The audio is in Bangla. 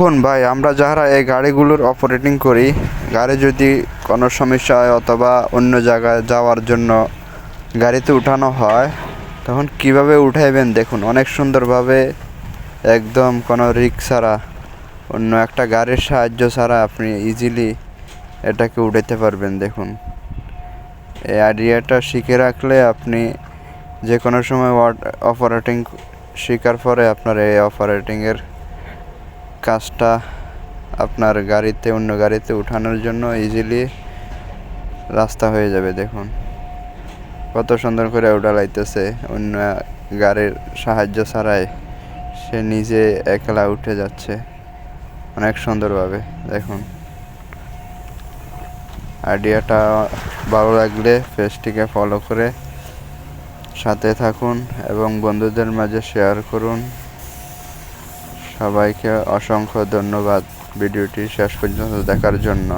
দেখুন ভাই, আমরা যারা এই গাড়িগুলোর অপারেটিং করি, গাড়ি যদি কোনো সমস্যা হয় অথবা অন্য জায়গায় যাওয়ার জন্য গাড়িতে উঠানো হয়, তখন কিভাবে উঠাইবেন দেখুন। অনেক সুন্দরভাবে, একদম কোনো রিস্ক ছাড়া, অন্য একটা গাড়ির সাহায্য ছাড়া আপনি ইজিলি এটাকে উঠাতে পারবেন। দেখুন, এই আইডিয়াটা শিখে রাখলে আপনি যে কোনো সময় অপারেটিং শেখার পরে আপনার এই অপারেটিংয়ের কাজটা আপনার গাড়িতে, অন্য গাড়িতে উঠানোর জন্য ইজিলি রাস্তা হয়ে যাবে। দেখুন কত সুন্দর করে উঠা লাইতেছে, অন্য গাড়ির সাহায্য ছাড়াই সে নিজে একলা উঠে যাচ্ছে অনেক সুন্দরভাবে। দেখুন, আইডিয়াটা ভালো লাগলে পেজটিকে ফলো করে সাথে থাকুন এবং বন্ধুদের মাঝে শেয়ার করুন। সবাইকে অসংখ্য ধন্যবাদ ভিডিওটি শেষ পর্যন্ত দেখার জন্য।